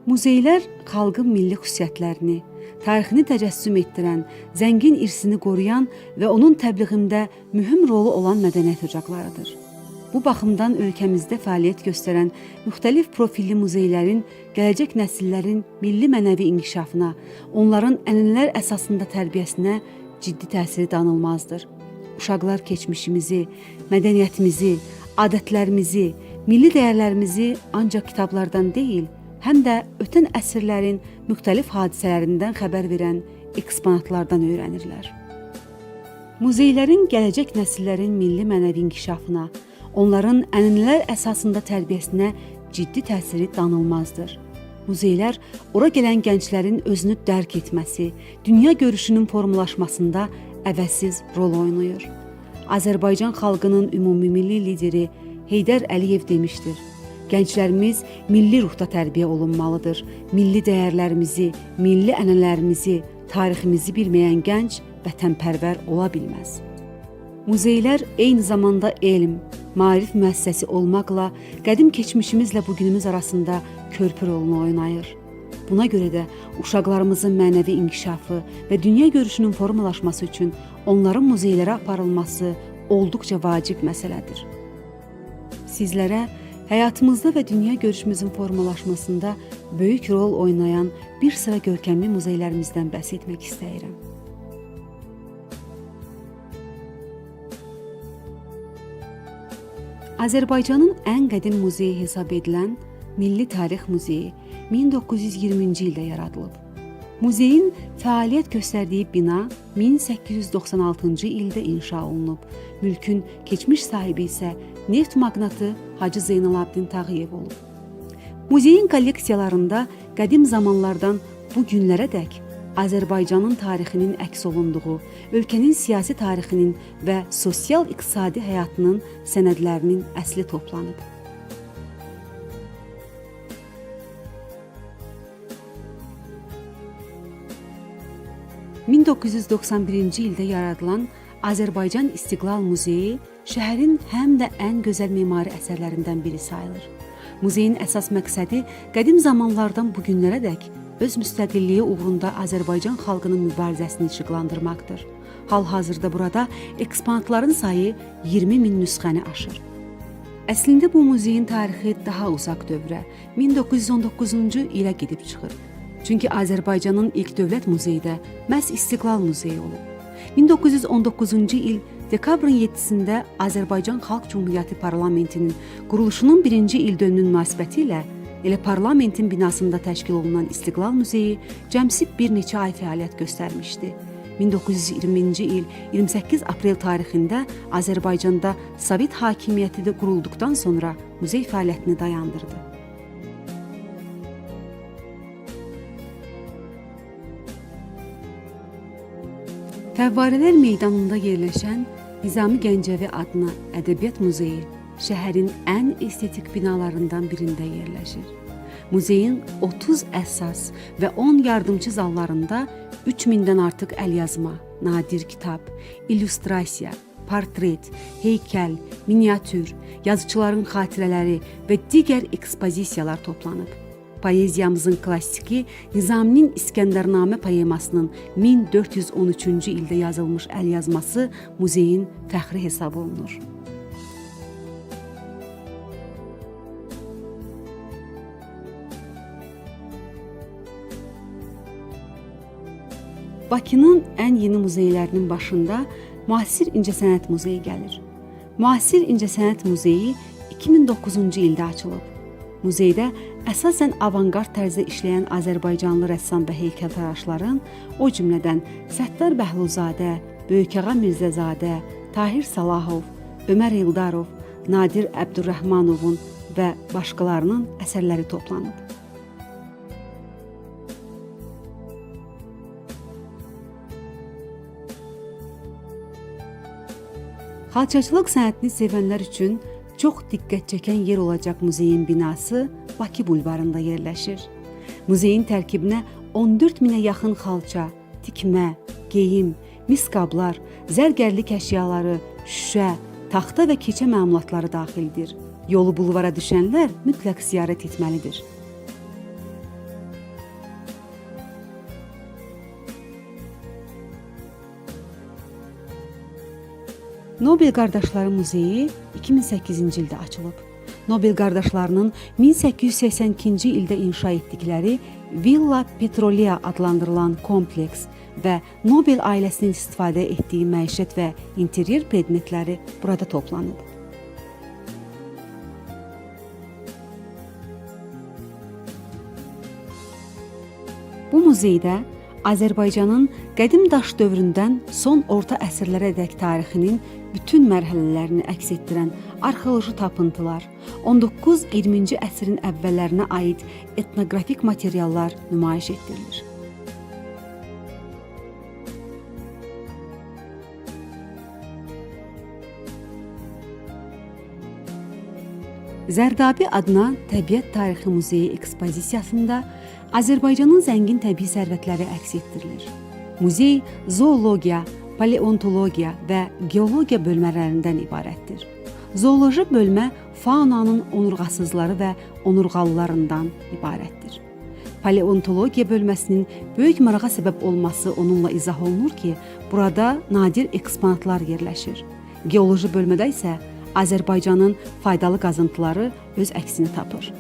Muzeylər xalqın milli xüsusiyyətlərini, tarixini təcəssüm etdirən, zəngin irsini qoruyan və onun təbliğində mühüm rolu olan mədəniyyət ocaqlarıdır. Bu baxımdan ölkəmizdə fəaliyyət göstərən müxtəlif profilli muzeylərin gələcək nəsillərin milli mənəvi inkişafına, onların ənənələr əsasında tərbiyəsinə ciddi təsiri danılmazdır. Uşaqlar keçmişimizi, mədəniyyətimizi, adətlərimizi, milli dəyərlərimizi ancaq kitablardan deyil, həm də ötən əsrlərin müxtəlif hadisələrindən xəbər verən eksponatlardan öyrənirlər. Muzeylərin gələcək nəsillərin milli mənəvi inkişafına, onların ənənələr əsasında tərbiyəsinə ciddi təsiri danılmazdır. Muzeylər ora gələn gənclərin özünü dərk etməsi, dünya görüşünün formalaşmasında əvəzsiz rol oynayır. Azərbaycan xalqının ümumimilli lideri Heydər Əliyev demişdir: Gənclərimiz milli ruhda tərbiyə olunmalıdır. Milli dəyərlərimizi, milli ənənələrimizi, tariximizi bilməyən gənc vətənpərvər ola bilməz. Muzeylər eyni zamanda elm, maarif müəssisəsi olmaqla qədim keçmişimizlə bugünümüz arasında körpü rolunu oynayır. Buna görə də uşaqlarımızın mənəvi inkişafı və dünya görüşünün formalaşması üçün onların muzeylərə aparılması olduqca vacib məsələdir. Sizlərə həyatımızda və dünya görüşümüzün formalaşmasında böyük rol oynayan bir sıra görkəmli muzeylərimizdən bəhs etmək istəyirəm. Azərbaycanın ən qədim muzeyi hesab edilən Milli Tarix Muzeyi 1920-ci ildə yaradılıb. Muzeyin fəaliyyət göstərdiyi bina 1896-cı ildə inşa olunub. Mülkün keçmiş sahibi isə neft maqnatı Hacı Zeynalabdin Tağıyev olub. Muzeyin kolleksiyalarında qədim zamanlardan bu günlərədək Azərbaycanın tarixinin əks olunduğu, ölkənin siyasi tarixinin və sosial-iqtisadi həyatının sənədlərinin əsli toplanıb. (1991-ci ildə yaradılan Azərbaycan İstiqlal Muzeyi şəhərin həm də ən gözəl mimari əsərlərindən biri sayılır. Muzeyin əsas məqsədi qədim zamanlardan bu günlərədək öz müstəqilliyi uğrunda Azərbaycan xalqının mübarizəsini işıqlandırmaqdır. Hal-hazırda burada eksponatların sayı 20 min nüsxəni aşır. Əslində bu muzeyin tarixi daha uzaq dövrə, 1919-cu ilə gedib çıxır. Çünki Azərbaycanın ilk dövlət muzeyi də məhz İstiqlal Muzeyi olub. 1919-cu il dekabrın 7-sində Azərbaycan Xalq Cümhuriyyəti Parlamentinin quruluşunun birinci ildönümü münasibəti ilə elə parlamentin binasında təşkil olunan İstiqlal Muzeyi cəmsi bir neçə ay fəaliyyət göstərmişdi. 1920-ci il 28 aprel tarixində Azərbaycanda Sovet hakimiyyəti də qurulduqdan sonra muzey fəaliyyətini dayandırdı. Fəvvarələr meydanında yerləşən Nizami Gəncəvi adına Ədəbiyyat Muzeyi şəhərin ən estetik binalarından birində yerləşir. Muzeyin 30 əsas və 10 yardımçı zallarında 3000-dən artıq əlyazma, nadir kitab, illüstrasiya, portret, heykəl, miniatür, yazıçıların xatirələri və digər ekspozisiyalar toplanıb. Poeziyamızın klassiki Nizaminin İskəndərnamə poemasının 1413-cü ildə yazılmış əlyazması muzeyin fəxri hesab olunur. Bakının ən yeni muzeylərinin başında Müasir İncəsənət Muzeyi gəlir. Müasir İncəsənət Muzeyi 2009-cu ildə açılıb. Muzeydə əsasən avangard tərzdə işləyən Azərbaycanlı rəssam və heykəltaraşların, o cümlədən Səttar Bəhlulzadə, Böyükağa Mirzəzadə, Tahir Salahov, Ömər Eldarov, Nadir Əbdürrəhmanovun və başqalarının əsərləri toplanıb. Xalçaçılıq sənətini sevənlər üçün çox diqqət çəkən yer olacaq muzeyin binası Bakı bulvarında yerləşir. Muzeyin tərkibinə 14 minə yaxın xalça, tikmə, geyim, mis qablar, zərgərlik əşyaları, şüşə, taxta və keçə məmulatları daxildir. Yolu bulvara düşənlər mütləq ziyarət etməlidir. Nobel qardaşları muzeyi 2008-ci ildə açılıb. Nobel qardaşlarının 1882-ci ildə inşa etdikləri Villa Petrolea adlandırılan kompleks və Nobel ailəsinin istifadə etdiyi məişət və interyer predmetləri burada toplanıb. Bu muzeydə Azərbaycanın qədim daş dövründən son orta əsrlərədək tarixinin bütün mərhələlərini əks etdirən arxeoloji tapıntılar, 19-20-ci əsrin əvvəllərinə aid etnoqrafik materiallar nümayiş etdirilir. Zərdabi adına Təbiət Tarixi Muzeyi ekspozisiyasında Azərbaycanın zəngin təbii sərvətləri əks etdirilir. Muzey zoologiya, paleontologiya və geologiya bölmələrindən ibarətdir. Zooloji bölmə faunanın onurğasızları və onurğalılarından ibarətdir. Paleontologiya bölməsinin böyük marağa səbəb olması onunla izah olunur ki, burada nadir eksponatlar yerləşir. Geoloji bölmədə isə Azərbaycanın faydalı qazıntıları öz əksini tapır.